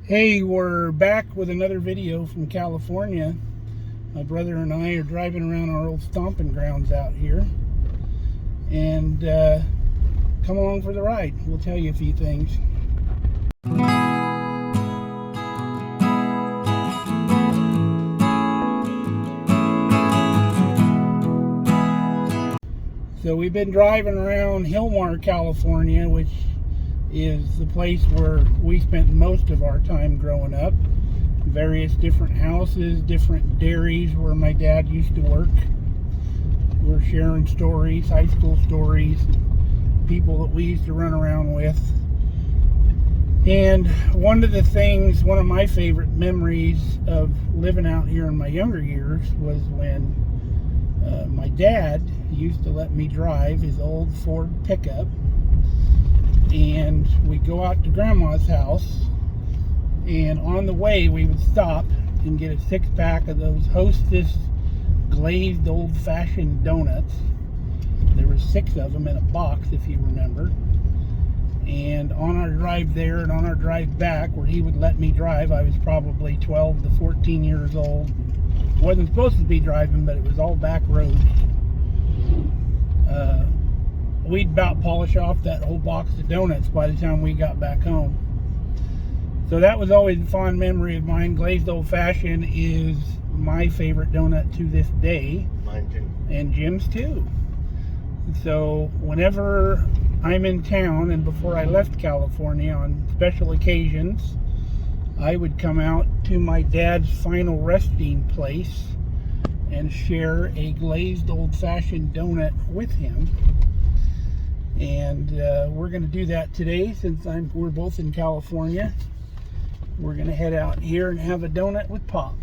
Hey, we're back with another video from California. My brother and I are driving around our old stomping grounds out here. And come along for the ride. We'll tell you a few things. So we've been driving around Hillmar, California, which is the place where we spent most of our time growing up. Various different houses, different dairies where my dad used to work. We're sharing stories, high school stories, people that we used to run around with. And one of my favorite memories of living out here in my younger years was when my dad used to let me drive his old Ford pickup, and we'd go out to Grandma's house, and on the way we would stop and get a 6-pack of those Hostess glazed old-fashioned donuts. There were 6 of them in a box, if you remember. And on our drive there and on our drive back, where he would let me drive, I was probably 12 to 14 years old. Wasn't supposed to be driving, but it was all back roads. We'd about polish off that whole box of donuts by the time we got back home. So that was always a fond memory of mine. Glazed old-fashioned is my favorite donut to this day. Mine too. And Jim's too. So whenever I'm in town, and before I left California on special occasions, I would come out to my dad's final resting place and share a glazed old-fashioned donut with him. And we're going to do that today since we're both in California. We're going to head out here and have a donut with Pop.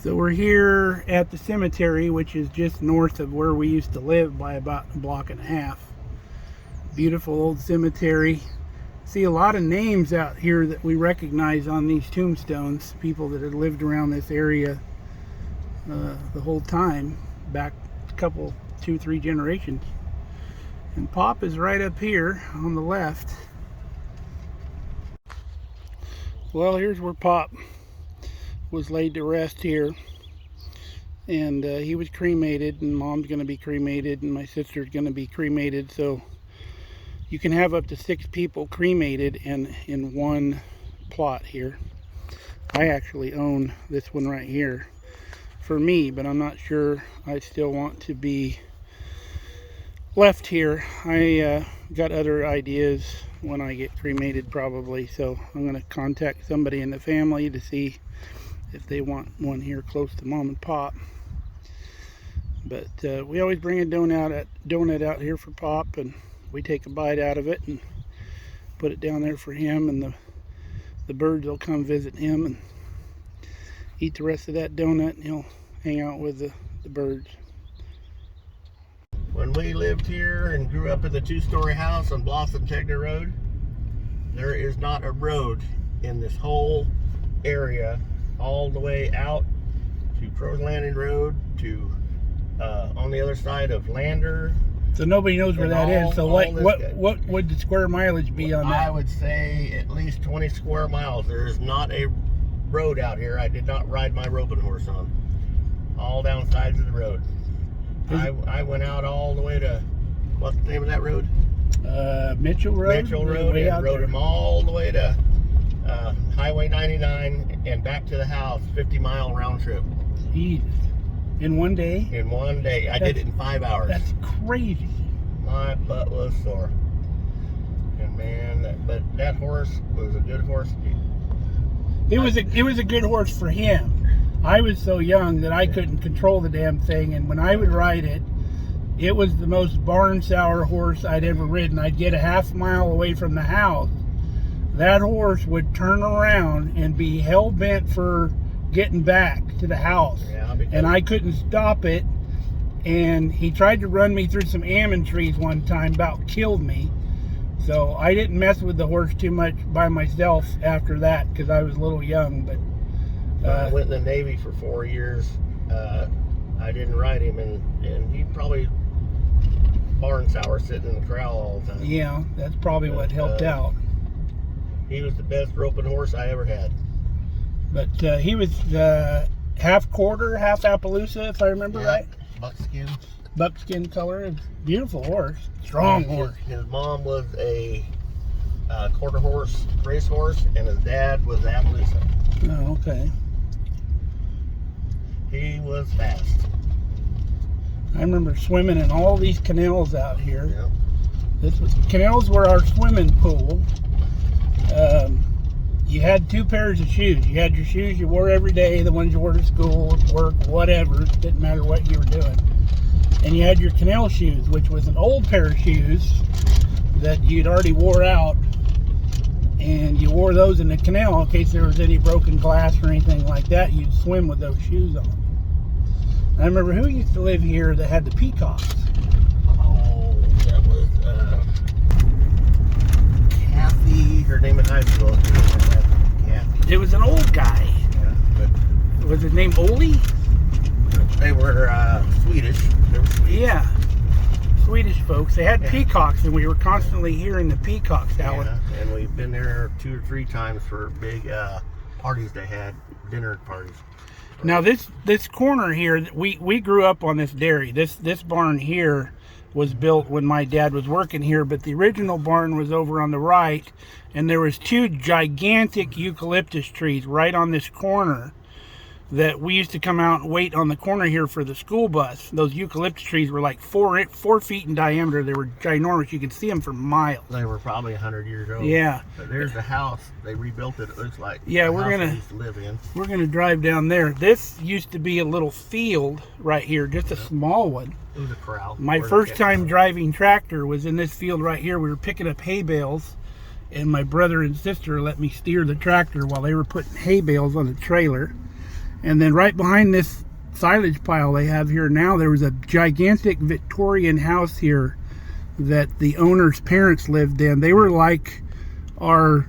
So we're here at the cemetery, which is just north of where we used to live by about a block and a half. Beautiful old cemetery. See a lot of names out here that we recognize on these tombstones. People that had lived around this area the whole time, back a couple, 2-3 generations. And Pop is right up here on the left. Well, here's where Pop was laid to rest here. And he was cremated, and Mom's going to be cremated, and my sister's going to be cremated. So you can have up to 6 people cremated in one plot here. I actually own this one right here for me, but I'm not sure I still want to be left here. I got other ideas when I get cremated probably, so I'm going to contact somebody in the family to see if they want one here close to Mom and Pop. But we always bring a donut out here for Pop, and we take a bite out of it and put it down there for him, and the birds will come visit him and eat the rest of that donut, and he'll hang out with the birds. When we lived here and grew up in the 2-story house on Blossom Tegner Road, there is not a road in this whole area all the way out to Crow's Landing Road to on the other side of Lander. So nobody knows where that is. So what would the square mileage be on that? I would say at least 20 square miles. There is not a road out here I did not ride my roping horse on. All down sides of the road. I went out all the way to, what's the name of that road? Mitchell Road. Mitchell Road, and rode him all the way to Highway 99 and back to the house, 50-mile round trip. Jeez. In one day? In one day. I did it in 5 hours. That's crazy. My butt was sore. And man, but that horse was a good horse. It was a good horse for him. I was so young that I couldn't control the damn thing, and when I would ride it, it was the most barn sour horse I'd ever ridden. I'd get a half mile away from the house. That horse would turn around and be hell-bent for getting back to the house. Yeah, and I couldn't stop it, and he tried to run me through some almond trees one time, about killed me. So I didn't mess with the horse too much by myself after that, because I was a little young. But I went in the Navy for 4 years. I didn't ride him, and he probably barn sour sitting in the corral all the time. Yeah, that's probably what helped out. He was the best roping horse I ever had. But he was half quarter, half Appaloosa, if I remember right. Buckskin. Buckskin color. Beautiful horse. Strong horse. His mom was a quarter horse racehorse, and his dad was Appaloosa. Oh, okay. He was fast. I remember swimming in all these canals out here. Yep. Canals were our swimming pool. You had two pairs of shoes. You had your shoes you wore every day, the ones you wore to school, work, whatever. It didn't matter what you were doing. And you had your canal shoes, which was an old pair of shoes that you'd already wore out. And you wore those in the canal in case there was any broken glass or anything like that. You'd swim with those shoes on. I remember who used to live here that had the peacocks. Oh, that was Kathy. Her name in high school. Kathy. It was an old guy. Yeah, but Was his name Oli? they were Swedish. They were Swedish. Yeah. Swedish folks. They had peacocks, and we were constantly hearing the peacocks howling. Yeah, and we've been there 2 or 3 times for big parties they had, dinner parties. Now this corner here, we grew up on this dairy. This barn here was built when my dad was working here, but the original barn was over on the right, and there was 2 gigantic eucalyptus trees right on this corner that we used to come out and wait on the corner here for the school bus. Those eucalyptus trees were like 4 feet in diameter. They were ginormous. You could see them for miles. They were probably 100 years old. Yeah. But there's the house. They rebuilt it. It looks like. Yeah, we're used to live in. We're gonna drive down there. This used to be a little field right here, just a small one. It was a corral. My first time driving tractor was in this field right here. We were picking up hay bales, and my brother and sister let me steer the tractor while they were putting hay bales on the trailer. And then right behind this silage pile they have here now, there was a gigantic Victorian house here that the owner's parents lived in. They were like our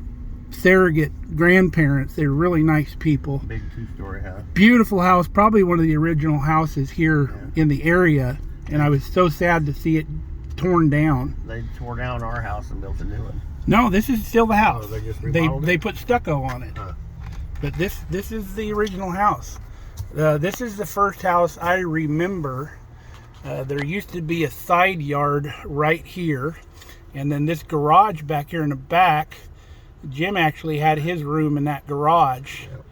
surrogate grandparents. They were really nice people. Big 2-story house. Beautiful house, probably one of the original houses here in the area. And I was so sad to see it torn down. They tore down our house and built a new one. No, this is still the house. Oh, they just remodeled They put stucco on it. Huh. But this is the original house. This is the first house I remember. There used to be a side yard right here, and then this garage back here in the back. Jim actually had his room in that garage. Yep.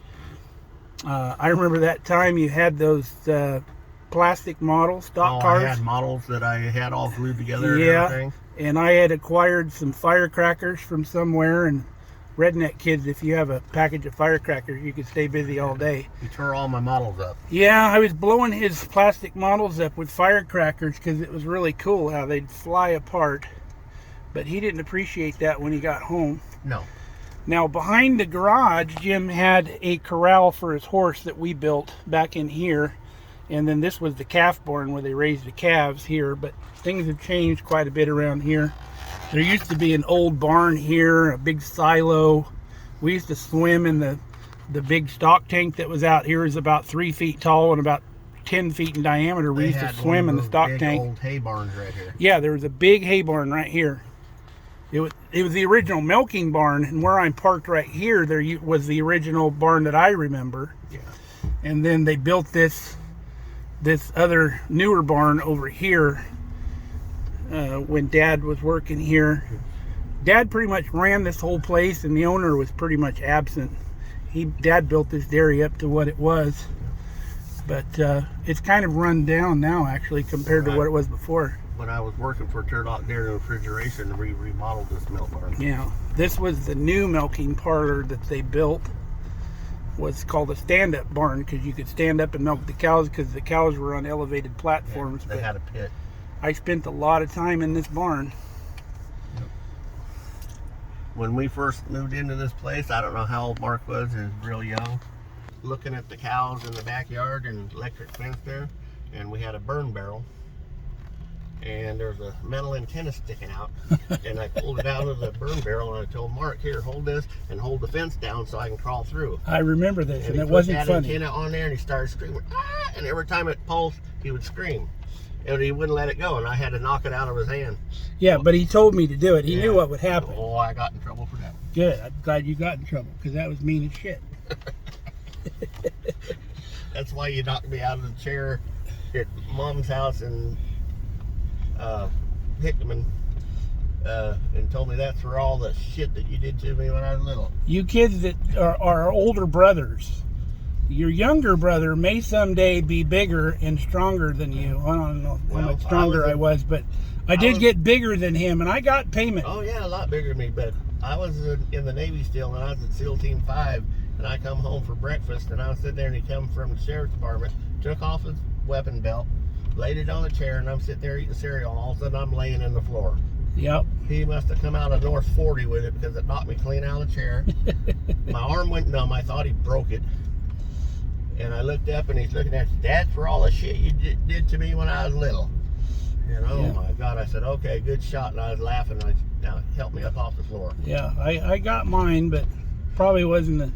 I remember that time you had those plastic models, stock cars. I had models that I had all glued together and everything. And I had acquired some firecrackers from somewhere, and redneck kids, if you have a package of firecrackers, you can stay busy all day. You tore all my models up. Yeah, I was blowing his plastic models up with firecrackers because it was really cool how they'd fly apart. But he didn't appreciate that when he got home. No. Now, behind the garage, Jim had a corral for his horse that we built back in here. And then this was the calf barn where they raised the calves here. But things have changed quite a bit around here. There used to be an old barn here, a big silo. We used to swim in the big stock tank that was out here. Is about 3 feet tall and about 10 feet in diameter. We used to swim in the stock tank. Old hay barns right here. Yeah, there was a big hay barn right here. It was the original milking barn, and where I'm parked right here, there was the original barn that I remember. Yeah. And then they built this other newer barn over here. When Dad was working here. Dad pretty much ran this whole place, and the owner was pretty much absent. Dad built this dairy up to what it was, but it's kind of run down now actually compared to what it was before. When I was working for Turlock Dairy Refrigeration, we remodeled this milk barn. Yeah, this was the new milking parlor that they built. Was called a stand-up barn because you could stand up and milk the cows because the cows were on elevated platforms. Yeah, they had a pit. I spent a lot of time in this barn. When we first moved into this place, I don't know how old Mark was, he was real young. Looking at the cows in the backyard and electric fence there, and we had a burn barrel. And there's a metal antenna sticking out. And I pulled it out of the burn barrel and I told Mark, here, hold this and hold the fence down so I can crawl through. I remember this, and he it wasn't put funny. that antenna on there and he started screaming, ah! And every time it pulsed, he would scream. And he wouldn't let it go, and I had to knock it out of his hand. Yeah, but he told me to do it. He knew what would happen. Oh, I got in trouble for that. Good. I'm glad you got in trouble because that was mean as shit. That's why you knocked me out of the chair at Mom's house in Hickman, and told me that's for all the shit that you did to me when I was little. You kids that are our older brothers, your younger brother may someday be bigger and stronger than you. I don't know how much stronger I was, but I did get bigger than him, and I got payment. Oh yeah, a lot bigger than me, but I was in the Navy still, and I was at SEAL Team 5, and I come home for breakfast, and I was sitting there, and he come from the sheriff's department, took off his weapon belt, laid it on the chair, and I'm sitting there eating cereal, and all of a sudden I'm laying in the floor. Yep. He must have come out of North 40 with it because it knocked me clean out of the chair. My arm went numb. I thought he broke it. And I looked up, and he's looking at me. That's for all the shit you did to me when I was little. And oh my God, I said, okay, good shot. And I was laughing. Now help me up off the floor. Yeah, I got mine, but probably wasn't the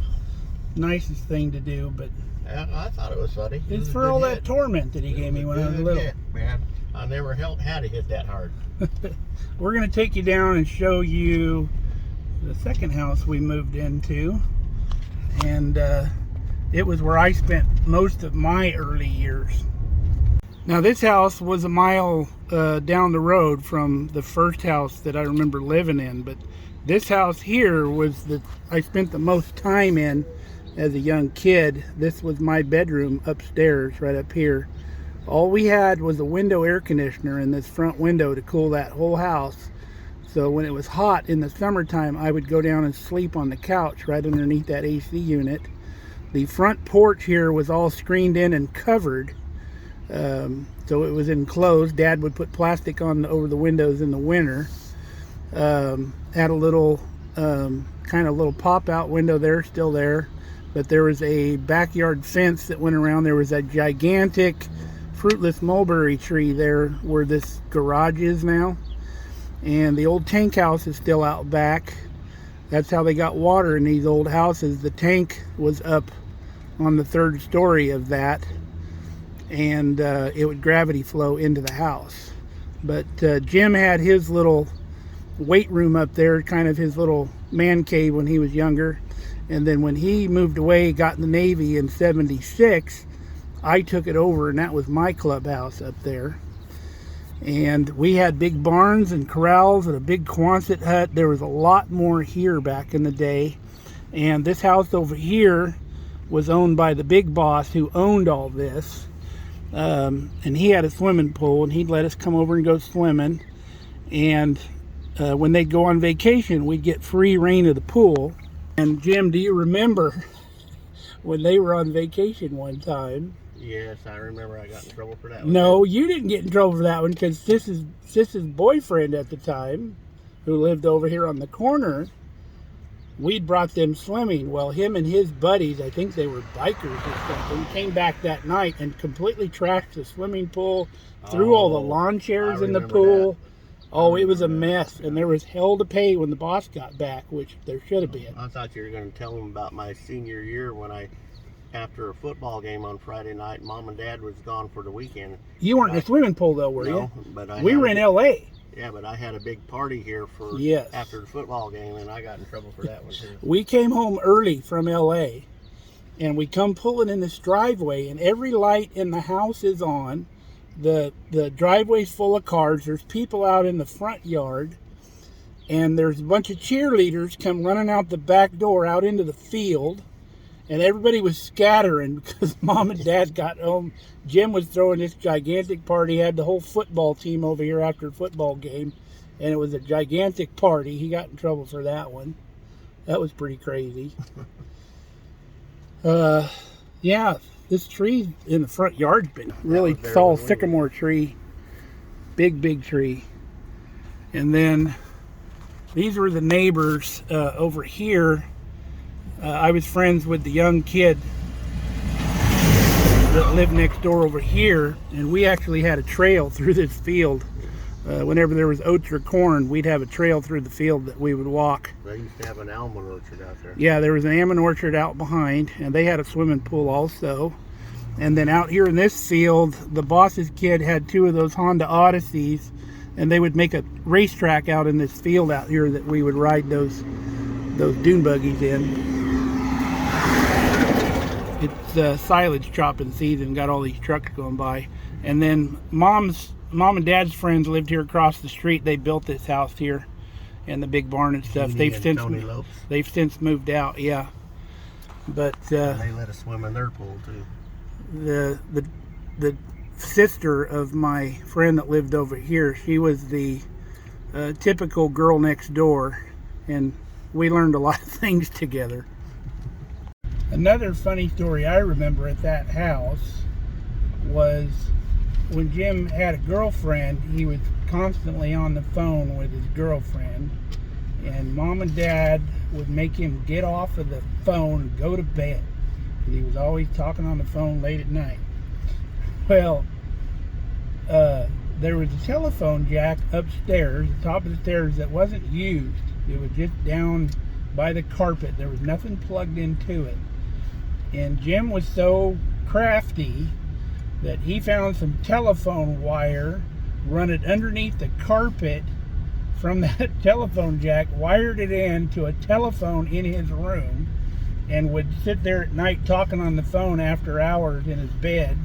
nicest thing to do. But I thought it was funny. It's for all that torment that he gave me when I was little. Hit, man. I never had to hit that hard. We're going to take you down and show you the second house we moved into. And it was where I spent most of my early years. Now this house was a mile down the road from the first house that I remember living in. But this house here was the I spent the most time in as a young kid. This was my bedroom upstairs, right up here. All we had was a window air conditioner in this front window to cool that whole house. So when it was hot in the summertime, I would go down and sleep on the couch right underneath that AC unit. The front porch here was all screened in and covered. So it was enclosed. Dad would put plastic on over the windows in the winter. Had a little kind of little pop-out window there, still there. But there was a backyard fence that went around. There was a gigantic fruitless mulberry tree there where this garage is now, and the old tank house is still out back. That's how they got water in these old houses. The tank was up on the third story of that, and it would gravity flow into the house. But Jim had his little weight room up there, kind of his little man cave when he was younger, and then when he moved away, got in the Navy in '76, I took it over, and that was my clubhouse up there. And we had big barns and corrals and a big Quonset hut. There was a lot more here back in the day. And this house over here was owned by the big boss who owned all this. And he had a swimming pool, and he'd let us come over and go swimming. And when they'd go on vacation, we'd get free reign of the pool. And Jim, do you remember when they were on vacation one time? Yes, I remember I got in trouble for that one. No, you didn't get in trouble for that one because Sis's boyfriend at the time, who lived over here on the corner, we'd brought them swimming. Well, him and his buddies, I think they were bikers or something, came back that night and completely trashed the swimming pool, threw all the lawn chairs in the pool. Oh, it was a mess, and there was hell to pay when the boss got back, which there should have been. I thought you were going to tell him about my senior year when after a football game on Friday night, Mom and Dad was gone for the weekend. You weren't in the swimming pool, though, were no, you? But we were in L.A. Yeah, but I had a big party here for after the football game, and I got in trouble for that one, too. We came home early from L.A., and we come pulling in this driveway, and every light in the house is on. The driveway's full of cars. There's people out in the front yard, and there's a bunch of cheerleaders come running out the back door out into the field. And everybody was scattering because Mom and Dad got home. Jim was throwing this gigantic party. He had the whole football team over here after a football game. And it was a gigantic party. He got in trouble for that one. That was pretty crazy. Yeah, this tree in the front yard's been really tall sycamore tree. Big tree. And then these were the neighbors over here. I was friends with the young kid that lived next door over here, and we actually had a trail through this field. Whenever there was oats or corn, we'd have a trail through the field that we would walk. They used to have an almond orchard out there. Yeah, there was an almond orchard out behind, and they had a swimming pool also. And then out here in this field, the boss's kid had 2 of those Honda Odysseys, and they would make a racetrack out in this field out here that we would ride those those dune buggies in. It's silage chopping season. Got all these trucks going by, and then mom and dad's friends lived here across the street. They built this house here, and the big barn and stuff. They've since moved out. Yeah, but they let us swim in their pool too. The sister of my friend that lived over here, she was the typical girl next door, and we learned a lot of things together. Another funny story I remember at that house was when Jim had a girlfriend. He was constantly on the phone with his girlfriend, and mom and dad would make him get off of the phone and go to bed, because he was always talking on the phone late at night. Well, there was a telephone jack upstairs, the top of the stairs, that wasn't used. It was just down by the carpet. There was nothing plugged into it. And Jim was so crafty that he found some telephone wire, run it underneath the carpet from that telephone jack, wired it in to a telephone in his room, and would sit there at night talking on the phone after hours in his bed.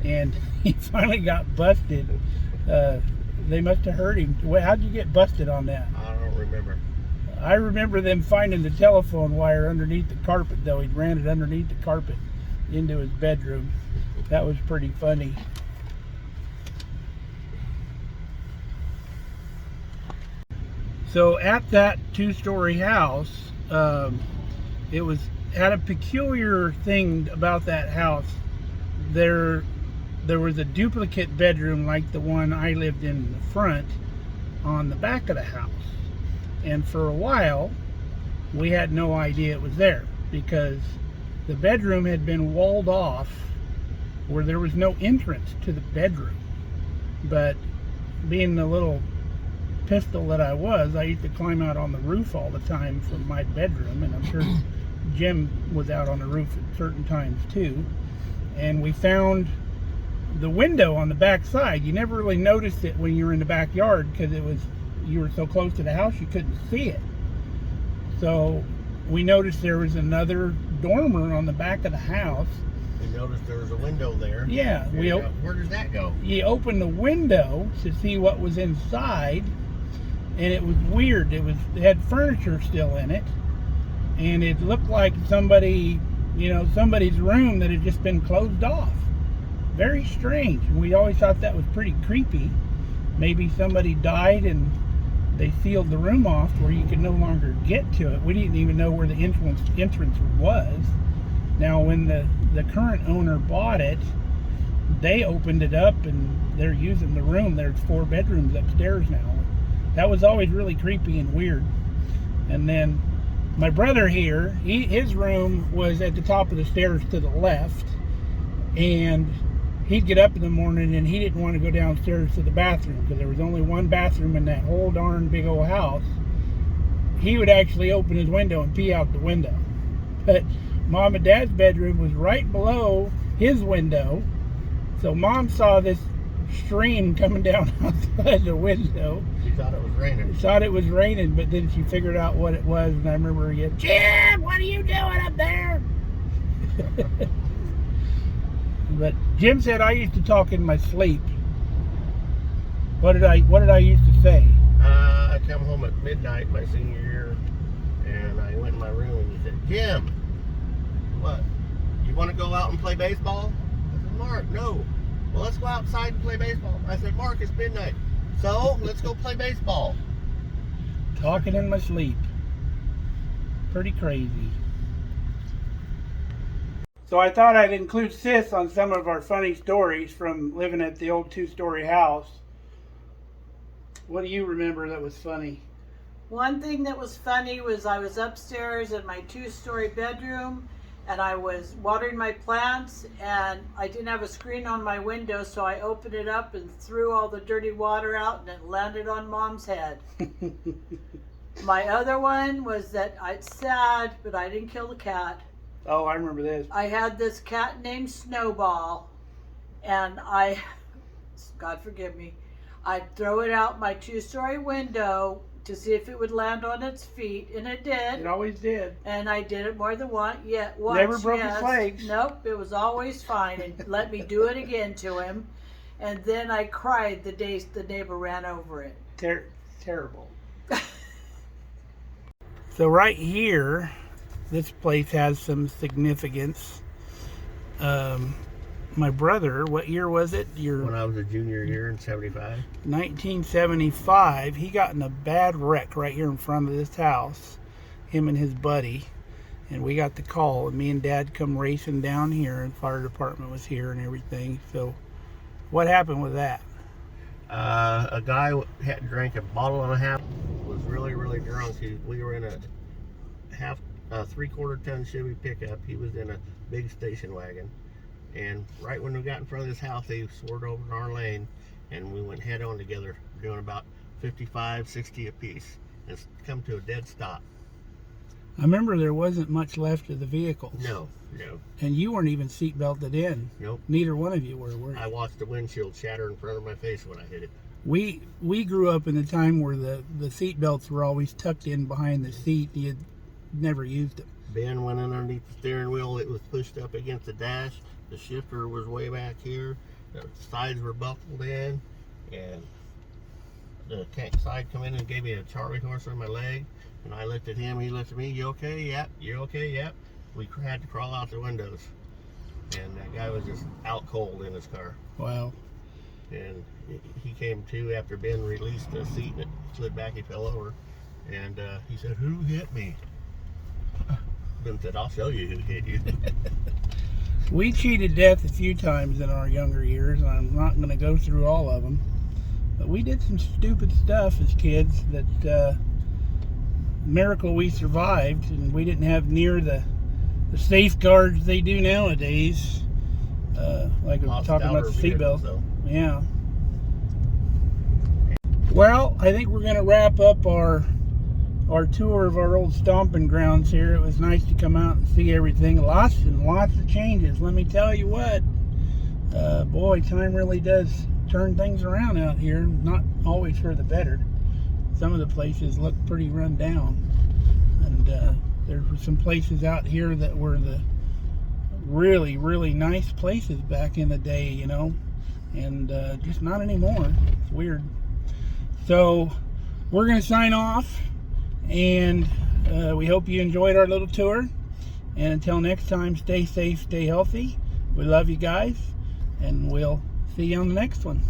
And he finally got busted. They must have heard him. How'd you get busted on that? I don't remember. I remember them finding the telephone wire underneath the carpet, though. He ran it underneath the carpet into his bedroom. That was pretty funny. So at that two-story house, it had a peculiar thing about that house. There was a duplicate bedroom like the one I lived in the front on the back of the house. And for a while, we had no idea it was there, because the bedroom had been walled off where there was no entrance to the bedroom. But being the little pistol that I was, I used to climb out on the roof all the time from my bedroom, and I'm sure Jim was out on the roof at certain times too. And we found the window on the back side. You never really noticed it when you were in the backyard, because you were so close to the house you couldn't see it. So we noticed there was another dormer on the back of the house. We noticed there was a window there. Yeah. Where does that go? You opened the window to see what was inside, and it was weird. It had furniture still in it, and it looked like somebody's room that had just been closed off. Very strange. And we always thought that was pretty creepy. Maybe somebody died and they sealed the room off where you could no longer get to it. We didn't even know where the entrance was. Now, when the current owner bought it, they opened it up and they're using the room. There's 4 bedrooms upstairs now. That was always really creepy and weird. And then my brother here, his room was at the top of the stairs to the left, and he'd get up in the morning and he didn't want to go downstairs to the bathroom, because there was only one bathroom in that whole darn big old house. He would actually open his window and pee out the window. But mom and dad's bedroom was right below his window, so mom saw this stream coming down outside the window. She thought it was raining. She thought it was raining, but then she figured out what it was, and I remember her yelling, "Jim, what are you doing up there?" But Jim said I used to talk in my sleep. What did I used to say? I come home at midnight my senior year, and I went in my room and he said, "Jim, what? You want to go out and play baseball?" I said, "Mark, no." "Well, let's go outside and play baseball." I said, "Mark, it's midnight. So let's go play baseball." Talking in my sleep. Pretty crazy. So I thought I'd include Sis on some of our funny stories from living at the old two-story house. What do you remember that was funny? One thing that was funny was I was upstairs in my 2-story bedroom, and I was watering my plants, and I didn't have a screen on my window, so I opened it up and threw all the dirty water out, and it landed on Mom's head. My other one was that it's sad, but I didn't kill the cat. Oh, I remember this. I had this cat named Snowball, and God forgive me, I'd throw it out my 2-story window to see if it would land on its feet, and it did. It always did. And I did it more than once. Never broke its legs. Nope, it was always fine, and let me do it again to him. And then I cried the day the neighbor ran over it. Terrible. So right here, this place has some significance. My brother, what year was it? When I was a junior here in 75. 1975, he got in a bad wreck right here in front of this house, him and his buddy. And we got the call, and me and Dad come racing down here, and fire department was here and everything. So what happened with that? A guy had drank a bottle and a half, was really, really drunk. We were in a 3/4 ton Chevy pickup. He was in a big station wagon. And right when we got in front of this house, they swerved over in our lane, and we went head on together, doing about 55, 60 apiece, and come to a dead stop. I remember there wasn't much left of the vehicle. No. And you weren't even seat belted in. Nope. Neither one of you were you? I watched the windshield shatter in front of my face when I hit it. We grew up in a time where the seat belts were always tucked in behind the seat. You had never used them. Ben went underneath the steering wheel. It was pushed up against the dash. The shifter was way back here. The sides were buckled in, and the tank side come in and gave me a Charlie horse on my leg. And I looked at him, he looked at me. You okay? Yep. You okay? Yep. We had to crawl out the windows, and that guy was just out cold in his car. Wow. And he came to after Ben released the seat, and it slid back. He fell over, and he said, "Who hit me?" Ben said, "I'll show you who hit you." We cheated death a few times in our younger years, and I'm not going to go through all of them. But we did some stupid stuff as kids that, miracle we survived, and we didn't have near the safeguards they do nowadays. Like we were talking about the seatbelt. Yeah. Well, I think we're going to wrap up our tour of our old stomping grounds here. It was nice to come out and see everything. Lots and lots of changes. Let me tell you what, boy, time really does turn things around out here. Not always for the better. Some of the places look pretty run down. And there were some places out here that were the really, really nice places back in the day, you know. And just not anymore. It's weird. So we're going to sign off. And we hope you enjoyed our little tour. And until next time, stay safe, stay healthy. We love you guys. And we'll see you on the next one.